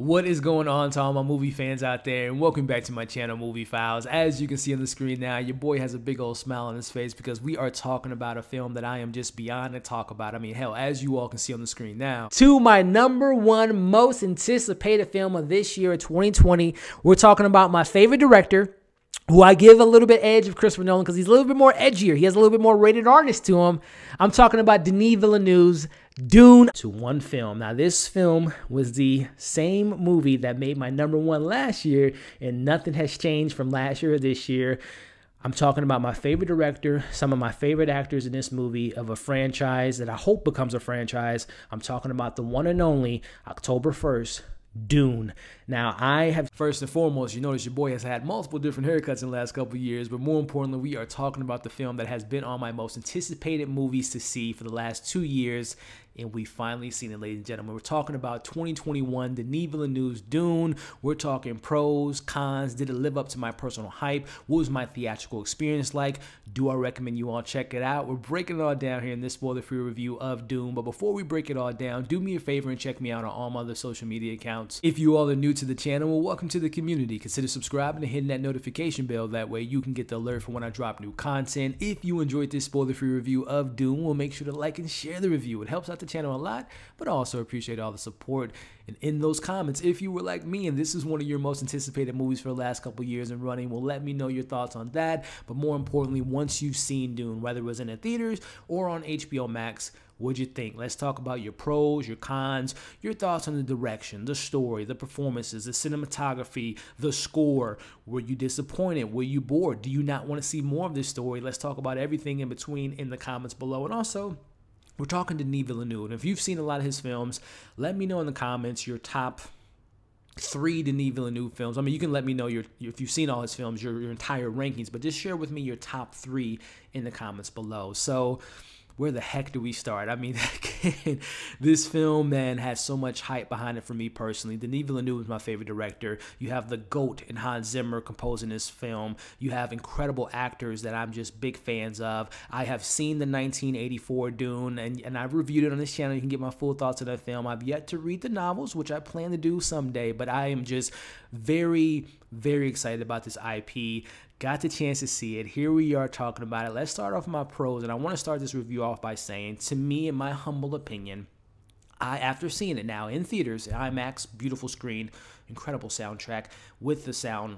What is going on to all my movie fans out there, and welcome back to my channel, Movie Files. As you can see on the screen now, your boy has a big old smile on his face because we are talking about a film that I am just beyond to talk about. I mean, hell, as you all can see on the screen now. To my #1 most anticipated film of this year, 2020, we're talking about my favorite director, who I give a little bit edge of Christopher Nolan because he's a little bit more edgier. He has a little bit more rated artist to him. I'm talking about Denis Villeneuve's Dune to one film. Now, this film was the same movie that made my #1 last year, and nothing has changed from last year or this year. I'm talking about my favorite director, some of my favorite actors in this movie of a franchise that I hope becomes a franchise. I'm talking about the one and only October 1st, Dune. Now, I have, first and foremost, you notice your boy has had multiple different haircuts in the last couple of years, but more importantly, we are talking about the film that has been on my most anticipated movies to see for the last 2 years, and we finally seen it, ladies and gentlemen. We're talking about 2021 Denis Villeneuve's Dune. We're talking pros, cons. Did it live up to my personal hype? What was my theatrical experience like? Do I recommend you all check it out? We're breaking it all down here in this spoiler-free review of Dune, but before we break it all down, do me a favor and check me out on all my other social media accounts. If you all are new to the channel, well, welcome to the community. Consider subscribing and hitting that notification bell. That way you can get the alert for when I drop new content. If you enjoyed this spoiler-free review of Dune, we'll make sure to like and share the review. It helps out the channel a lot, but I also appreciate all the support. And in those comments, if you were like me and this is one of your most anticipated movies for the last couple years and running, well, let me know your thoughts on that. But more importantly, once you've seen Dune, whether it was in the theaters or on HBO Max, what'd you think? Let's talk about your pros, your cons, your thoughts on the direction, the story, the performances, the cinematography, the score. Were you disappointed? Were you bored? Do you not want to see more of this story? Let's talk about everything in between in the comments below. And also, we're talking to Denis Villeneuve, and if you've seen a lot of his films, let me know in the comments your top 3 Denis Villeneuve films. I mean, you can let me know if you've seen all his films, your entire rankings, but just share with me your top 3 in the comments below. So, where the heck do we start? I mean, again, this film, man, has so much hype behind it for me personally. Denis Villeneuve is my favorite director. You have the GOAT in Hans Zimmer composing this film. You have incredible actors that I'm just big fans of. I have seen the 1984 Dune, and I've reviewed it on this channel. You can get my full thoughts on that film. I've yet to read the novels, which I plan to do someday, but I am just very, very excited about this IP. Got the chance to see it. Here we are talking about it. Let's start off with my pros, and I want to start this review off by saying, to me, in my humble opinion, after seeing it now in theaters, IMAX, beautiful screen, incredible soundtrack with the sound.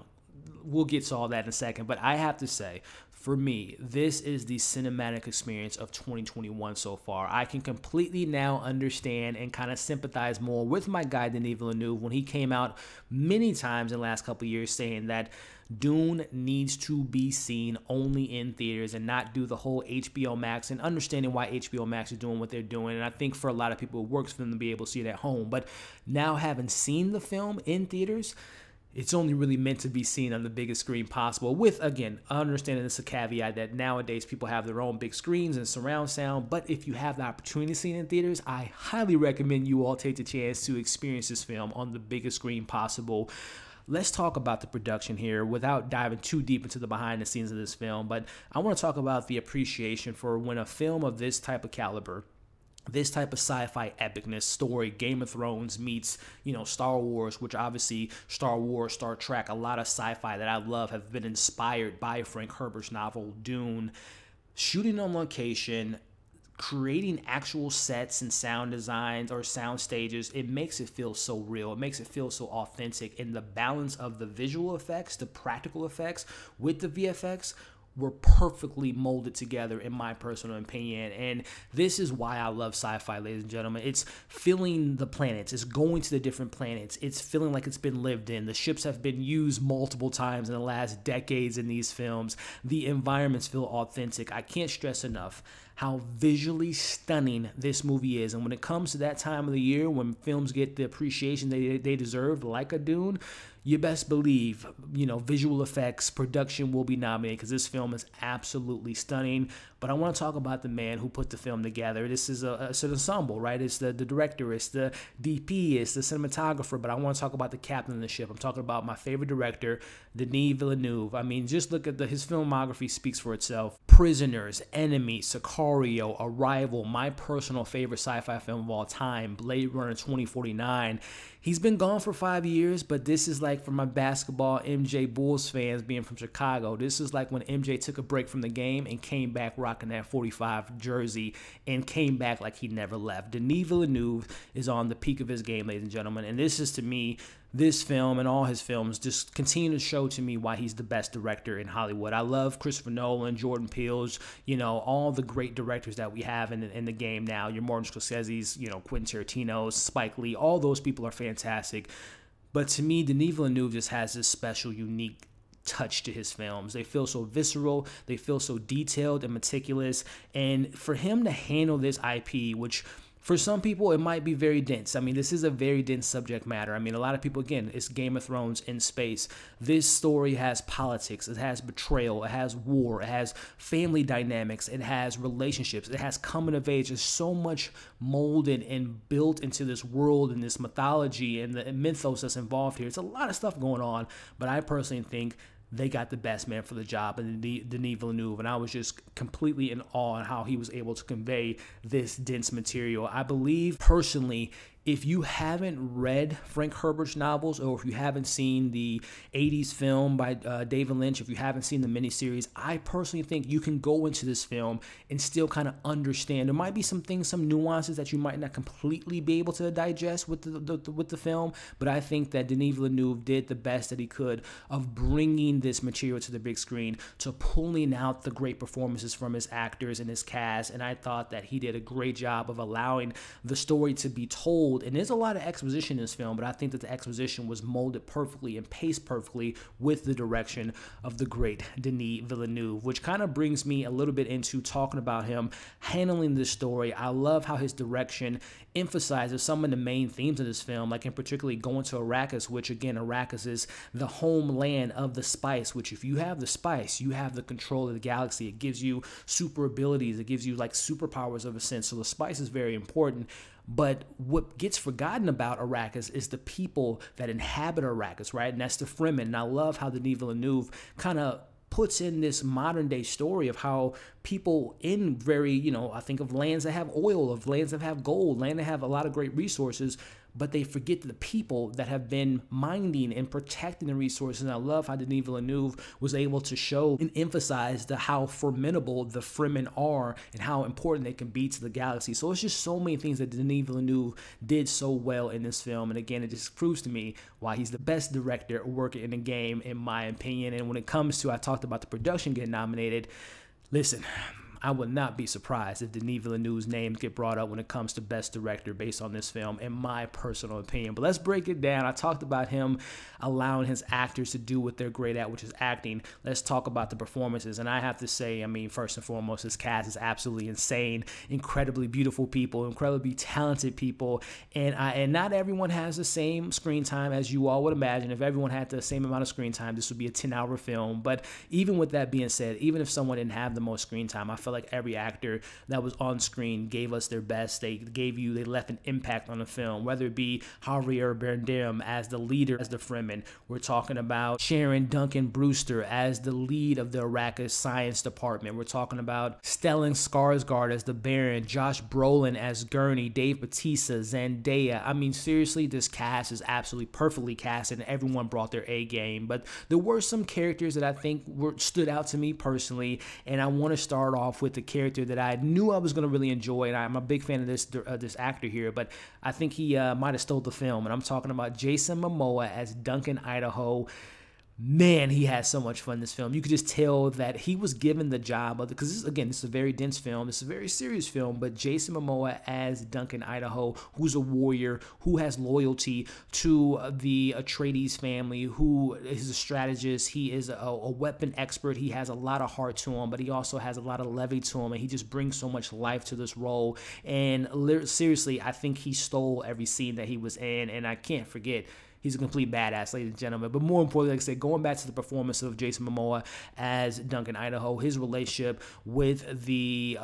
We'll get to all that in a second, but I have to say, for me, this is the cinematic experience of 2021 so far. I can completely now understand and kind of sympathize more with my guy, Denis Villeneuve, when he came out many times in the last couple of years saying that Dune needs to be seen only in theaters and not do the whole HBO Max, and understanding why HBO Max is doing what they're doing. And I think for a lot of people, it works for them to be able to see it at home. But now having seen the film in theaters, it's only really meant to be seen on the biggest screen possible with, again, understanding this a caveat that nowadays people have their own big screens and surround sound. But if you have the opportunity to see it in theaters, I highly recommend you all take the chance to experience this film on the biggest screen possible. Let's talk about the production here without diving too deep into the behind the scenes of this film. But I want to talk about the appreciation for when a film of this type of caliber, this type of sci-fi epicness story, Game of Thrones meets, Star Wars, which obviously Star Wars, Star Trek, a lot of sci-fi that I love have been inspired by Frank Herbert's novel Dune. Shooting on location, creating actual sets and sound designs or sound stages, it makes it feel so real. It makes it feel so authentic. And the balance of the visual effects, the practical effects with the VFX were perfectly molded together, in my personal opinion. And this is why I love sci-fi, ladies and gentlemen. It's feeling the planets. It's going to the different planets. It's feeling like it's been lived in. The ships have been used multiple times in the last decades in these films. The environments feel authentic. I can't stress enough how visually stunning this movie is. And when it comes to that time of the year when films get the appreciation they deserve, like a Dune, you best believe, you know, visual effects, production will be nominated because this film is absolutely stunning. But I want to talk about the man who put the film together. This is it's an ensemble, right? It's the director, it's the DP, it's the cinematographer. But I want to talk about the captain of the ship. I'm talking about my favorite director, Denis Villeneuve. I mean, just look at his filmography speaks for itself. Prisoners, Enemy, Sicario, Arrival, my personal favorite sci-fi film of all time, Blade Runner 2049. He's been gone for 5 years, but this is like for my basketball MJ Bulls fans being from Chicago. This is like when MJ took a break from the game and came back rocking that 45 jersey and came back like he never left. Denis Villeneuve is on the peak of his game, ladies and gentlemen, and this is, to me, this film and all his films just continue to show to me why he's the best director in Hollywood. I love Christopher Nolan, Jordan Peele's, you know, all the great directors that we have in the game now. Your Martin Scorsese's, you know, Quentin Tarantino's, Spike Lee, all those people are fantastic. But to me, Denis Villeneuve just has this special, unique touch to his films. They feel so visceral, they feel so detailed and meticulous, and for him to handle this IP, which for some people, it might be very dense. I mean, this is a very dense subject matter. I mean, a lot of people, again, it's Game of Thrones in space. This story has politics. It has betrayal. It has war. It has family dynamics. It has relationships. It has coming of age. There's so much molded and built into this world and this mythology and the mythos that's involved here. It's a lot of stuff going on, but I personally think they got the best man for the job, and Denis Villeneuve, and I was just completely in awe on how he was able to convey this dense material. I believe, personally, if you haven't read Frank Herbert's novels, or if you haven't seen the 80s film by David Lynch, if you haven't seen the miniseries, I personally think you can go into this film and still kind of understand. There might be some things, some nuances that you might not completely be able to digest with the film, but I think that Denis Villeneuve did the best that he could of bringing this material to the big screen, to pulling out the great performances from his actors and his cast, and I thought that he did a great job of allowing the story to be told. And there's a lot of exposition in this film, but I think that the exposition was molded perfectly and paced perfectly with the direction of the great Denis Villeneuve, which kind of brings me a little bit into talking about him handling this story. I love how his direction emphasizes some of the main themes of this film, like in particularly going to Arrakis, which again, Arrakis is the homeland of the spice, which if you have the spice, you have the control of the galaxy. It gives you super abilities. It gives you like superpowers of a sense. So the spice is very important. But what gets forgotten about Arrakis is the people that inhabit Arrakis, right? And that's the Fremen. And I love how Denis Villeneuve kind of puts in this modern day story of how people in very, you know, I think of lands that have oil, of lands that have gold, land that have a lot of great resources, but they forget the people that have been minding and protecting the resources. And I love how Denis Villeneuve was able to show and emphasize how formidable the Fremen are and how important they can be to the galaxy. So it's just so many things that Denis Villeneuve did so well in this film. And again, it just proves to me why he's the best director working in the game, in my opinion. And when it comes to, I talked about the production getting nominated, listen, I would not be surprised if Denis Villeneuve's name get brought up when it comes to Best Director based on this film, in my personal opinion. But let's break it down. I talked about him allowing his actors to do what they're great at, which is acting. Let's talk about the performances. And I have to say, I mean, first and foremost, his cast is absolutely insane. Incredibly beautiful people, incredibly talented people. And not everyone has the same screen time as you all would imagine. If everyone had the same amount of screen time, this would be a 10-hour film. But even with that being said, even if someone didn't have the most screen time, I feel like every actor that was on screen gave us their best. They left an impact on the film, whether it be Javier Bardem as the leader, as the Fremen. We're talking about Sharon Duncan-Brewster as the lead of the Arrakis Science Department. We're talking about Stellan Skarsgård as the Baron, Josh Brolin as Gurney, Dave Bautista, Zendaya. I mean, seriously, this cast is absolutely perfectly cast, and everyone brought their A game. But there were some characters that I think stood out to me personally, and I want to start off with the character that I knew I was going to really enjoy, and I'm a big fan of this actor here, but I think he might have stole the film, and I'm talking about Jason Momoa as Duncan Idaho. Man, he had so much fun in this film. You could just tell that he was given the job of, because this is a very dense film. This is a very serious film, but Jason Momoa as Duncan Idaho, who's a warrior, who has loyalty to the Atreides family, who is a strategist. He is a weapon expert. He has a lot of heart to him, but he also has a lot of levity to him, and he just brings so much life to this role. And seriously, I think he stole every scene that he was in, and I can't forget, He's a complete badass, ladies and gentlemen. But more importantly, like I said, going back to the performance of Jason Momoa as Duncan Idaho, his relationship with the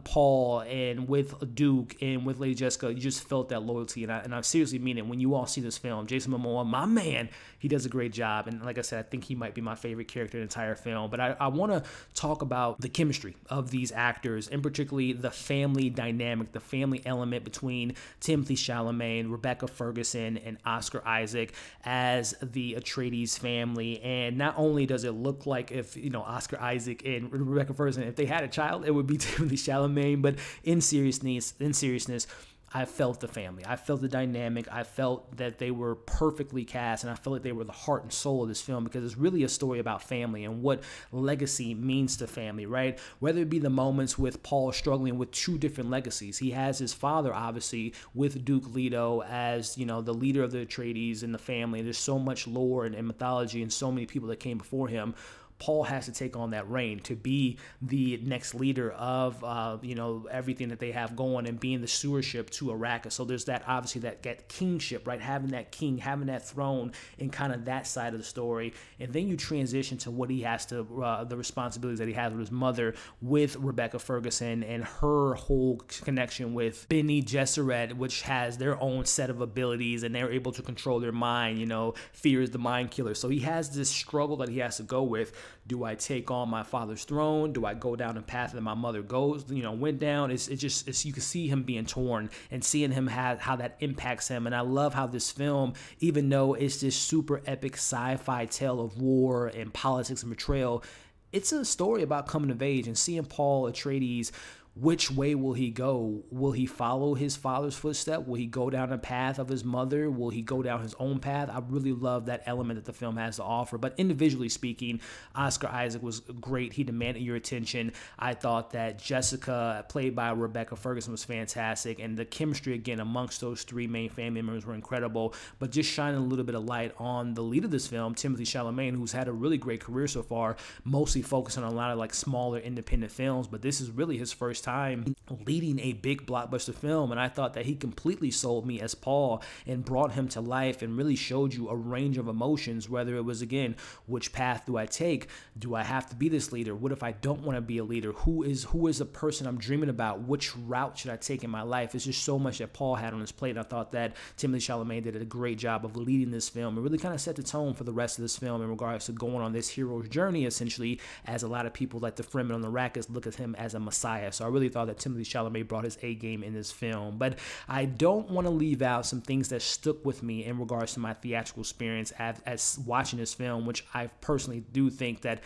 Paul and with Duke and with Lady Jessica, you just felt that loyalty. And I seriously mean it. When you all see this film, Jason Momoa, my man, he does a great job. And like I said, I think he might be my favorite character in the entire film. But I want to talk about the chemistry of these actors, and particularly the family dynamic, the family element between Timothée Chalamet and Rebecca Ferguson and Oscar Isaac as the Atreides family. And not only does it look like if, you know, Oscar Isaac and Rebecca Ferguson, if they had a child, it would be Timothée Chalamet, but in seriousness, I felt the family. I felt the dynamic. I felt that they were perfectly cast, and I felt like they were the heart and soul of this film, because it's really a story about family and what legacy means to family, right? Whether it be the moments with Paul struggling with two different legacies. He has his father, obviously, with Duke Leto as, you know, the leader of the Atreides and the family. There's so much lore and mythology and so many people that came before him. Paul has to take on that reign to be the next leader of, you know, everything that they have going and being the stewardship to Arrakis. So there's that, obviously, that kingship, right? Having that king, having that throne, and kind of that side of the story. And then you transition to what he has to, the responsibilities that he has with his mother, with Rebecca Ferguson and her whole connection with Bene Gesserit, which has their own set of abilities, and they're able to control their mind. You know, fear is the mind killer. So he has this struggle that he has to go with. Do I take on my father's throne? Do I go down the path that my mother went down? It's you can see him being torn and seeing him how that impacts him. And I love how this film, even though it's this super epic sci-fi tale of war and politics and betrayal, it's a story about coming of age and seeing Paul Atreides. Which way will he go? Will he follow his father's footstep? Will he go down the path of his mother? Will he go down his own path? I really love that element that the film has to offer. But individually speaking, Oscar Isaac was great. He demanded your attention. I thought that Jessica, played by Rebecca Ferguson, was fantastic. And the chemistry, again, amongst those three main family members were incredible. But just shining a little bit of light on the lead of this film, Timothée Chalamet, who's had a really great career so far, mostly focusing on a lot of like smaller independent films. But this is really his first time leading a big blockbuster film, and I thought that he completely sold me as Paul and brought him to life and really showed you a range of emotions, whether it was, again, which path do I take? Do I have to be this leader? What if I don't want to be a leader? Who is the person I'm dreaming about? Which route should I take in my life? It's just so much that Paul had on his plate, and I thought that Timothée Chalamet did a great job of leading this film and really kind of set the tone for the rest of this film in regards to going on this hero's journey, essentially, as a lot of people like the Fremen on the Arrakis look at him as a messiah. So I really thought that Timothée Chalamet brought his A game in this film. But I don't want to leave out some things that stuck with me in regards to my theatrical experience as watching this film, which I personally do think that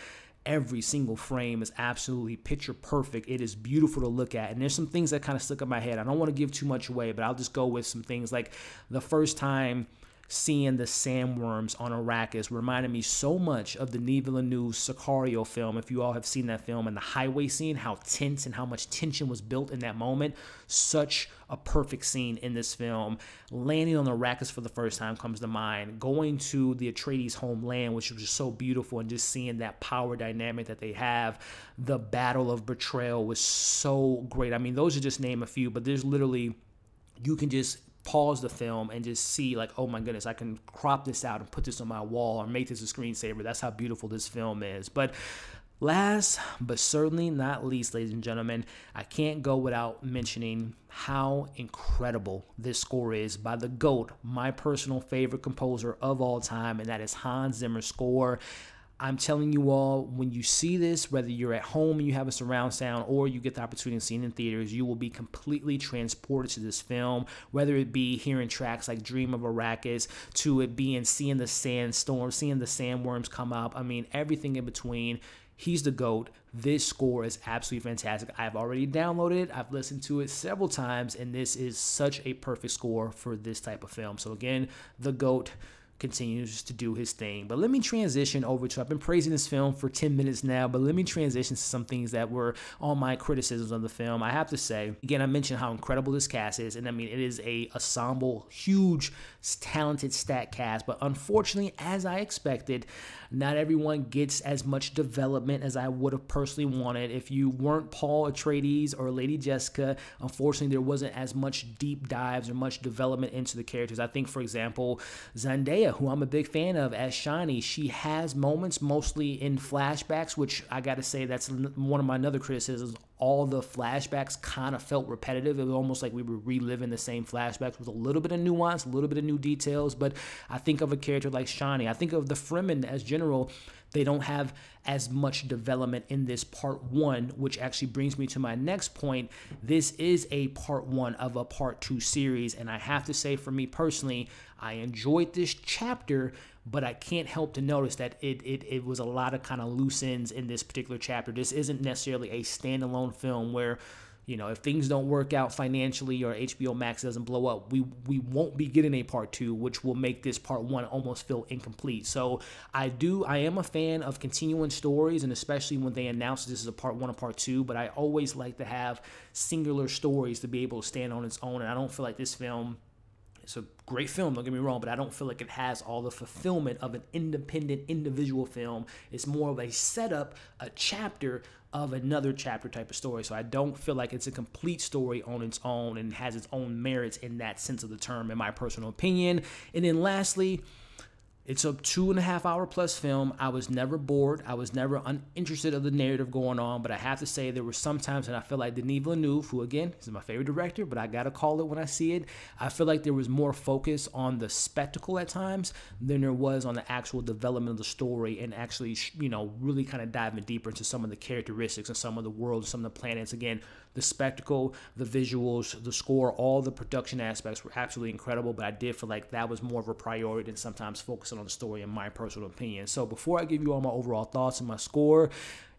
every single frame is absolutely picture perfect. It is beautiful to look at. And there's some things that kind of stuck in my head. I don't want to give too much away, but I'll just go with some things like the first time seeing the sandworms on Arrakis reminded me so much of the Denis Villeneuve Sicario film. If you all have seen that film, and the highway scene, how tense and how much tension was built in that moment. Such a perfect scene in this film. Landing on Arrakis for the first time comes to mind. Going to the Atreides homeland, which was just so beautiful, and just seeing that power dynamic that they have. The battle of betrayal was so great. I mean, those are just name a few, but there's literally, you can just pause the film and just see, like, oh my goodness, I can crop this out and put this on my wall or make this a screensaver. That's how beautiful this film is. But last but certainly not least, ladies and gentlemen, I can't go without mentioning how incredible this score is by the GOAT, my personal favorite composer of all time, and that is Hans Zimmer's score. I'm telling you all, when you see this, whether you're at home and you have a surround sound or you get the opportunity to see it in theaters, you will be completely transported to this film, whether it be hearing tracks like Dream of Arrakis, to it being seeing the sandstorm, seeing the sandworms come up. I mean, everything in between. He's the GOAT. This score is absolutely fantastic. I've already downloaded it. I've listened to it several times, and this is such a perfect score for this type of film. So again, the GOAT continues to do his thing. But let me transition over to, I've been praising this film for 10 minutes now, but let me transition to some things that were on my criticisms of the film. I have to say, again, I mentioned how incredible this cast is, and I mean, it is a ensemble, huge, talented, stacked cast, but unfortunately, as I expected, not everyone gets as much development as I would have personally wanted. If you weren't Paul Atreides or Lady Jessica, unfortunately, there wasn't as much deep dives or much development into the characters. I think, for example, Zendaya Zendaya, who I'm a big fan of as Shani, she has moments mostly in flashbacks, which I got to say that's one of my other criticisms. All the flashbacks kind of felt repetitive. It was almost like we were reliving the same flashbacks with a little bit of nuance, a little bit of new details. But I think of a character like Shani. I think of the Fremen as general. They don't have as much development in this part 1, which actually brings me to my next point. This is a part 1 of a part 2 series, and I have to say, for me personally, I enjoyed this chapter, but I can't help to notice that it was a lot of kind of loose ends in this particular chapter. This isn't necessarily a standalone film where, you know, if things don't work out financially or HBO Max doesn't blow up, we won't be getting a part 2, which will make this part 1 almost feel incomplete. So I am a fan of continuing stories, and especially when they announce this is a part 1 or part 2, but I always like to have singular stories to be able to stand on its own, and I don't feel like this film, it's a great film, don't get me wrong, but I don't feel like it has all the fulfillment of an independent individual film. It's more of a setup, a chapter of another chapter type of story. So I don't feel like it's a complete story on its own and has its own merits in that sense of the term, in my personal opinion. And then lastly, it's a 2.5 hour plus film. I was never bored. I was never uninterested of the narrative going on, but I have to say there were some times that I feel like Denis Villeneuve, who again is my favorite director, but I gotta call it when I see it, I feel like there was more focus on the spectacle at times than there was on the actual development of the story and actually, you know, really kind of diving deeper into some of the characteristics and some of the worlds, some of the planets. Again, the spectacle, the visuals, the score, all the production aspects were absolutely incredible, but I did feel like that was more of a priority than sometimes focusing on the story, in my personal opinion. So before I give you all my overall thoughts and my score,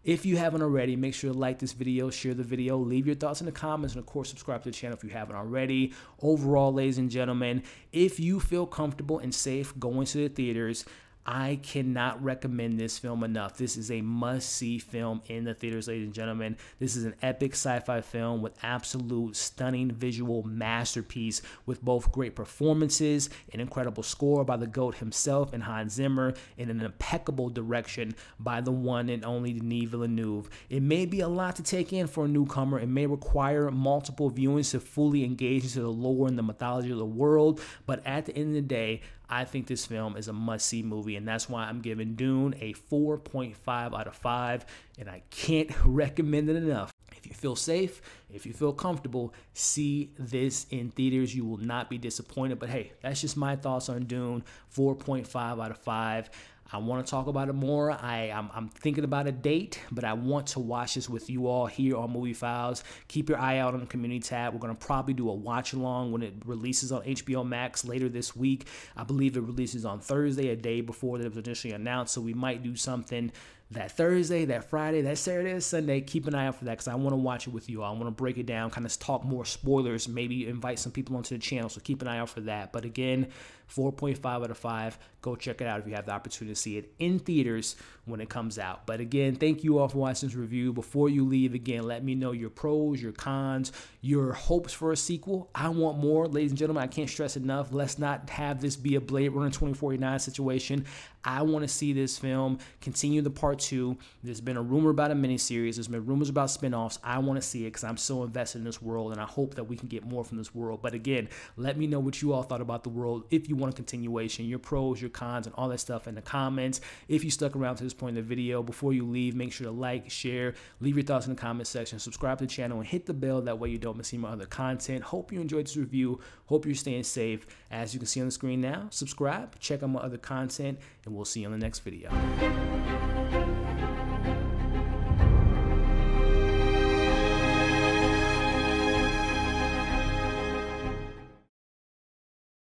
if you haven't already, make sure to like this video, share the video, leave your thoughts in the comments, and of course, subscribe to the channel if you haven't already. Overall, ladies and gentlemen, if you feel comfortable and safe going to the theaters, I cannot recommend this film enough. This is a must-see film in the theaters, ladies and gentlemen. This is an epic sci-fi film with absolute stunning visual masterpiece with both great performances, an incredible score by the GOAT himself and Hans Zimmer, and an impeccable direction by the one and only Denis Villeneuve. It may be a lot to take in for a newcomer. It may require multiple viewings to fully engage into the lore and the mythology of the world, but at the end of the day, I think this film is a must-see movie, and that's why I'm giving Dune a 4.5 out of 5, and I can't recommend it enough. If you feel safe, if you feel comfortable, see this in theaters. You will not be disappointed, but hey, that's just my thoughts on Dune, 4.5 out of 5. I want to talk about it more. I'm thinking about a date, but I want to watch this with you all here on Movie Files. Keep your eye out on the community tab. We're going to probably do a watch along when it releases on HBO Max later this week. I believe it releases on Thursday, a day before it was initially announced, so we might do something that Thursday, that Friday, that Saturday, that Sunday. Keep an eye out for that because I want to watch it with you all. I want to break it down, kind of talk more spoilers, maybe invite some people onto the channel, so keep an eye out for that. But again, 4.5 out of 5. Go check it out if you have the opportunity to see it in theaters when it comes out. But again, thank you all for watching this review. Before you leave, again, let me know your pros, your cons, your hopes for a sequel. I want more, ladies and gentlemen. I can't stress enough. Let's not have this be a Blade Runner 2049 situation. I want to see this film continue the part 2. There's been a rumor about a miniseries. There's been rumors about spinoffs. I want to see it because I'm so invested in this world, and I hope that we can get more from this world. But again, let me know what you all thought about the world. If you want a continuation, your pros, your cons, and all that stuff in the comments. If you stuck around to this point in the video, before you leave, make sure to like, share, leave your thoughts in the comment section, subscribe to the channel, and hit the bell. That way you don't miss any of my other content. Hope you enjoyed this review. Hope you're staying safe. As you can see on the screen now, subscribe, check out my other content, and we'll see you on the next video.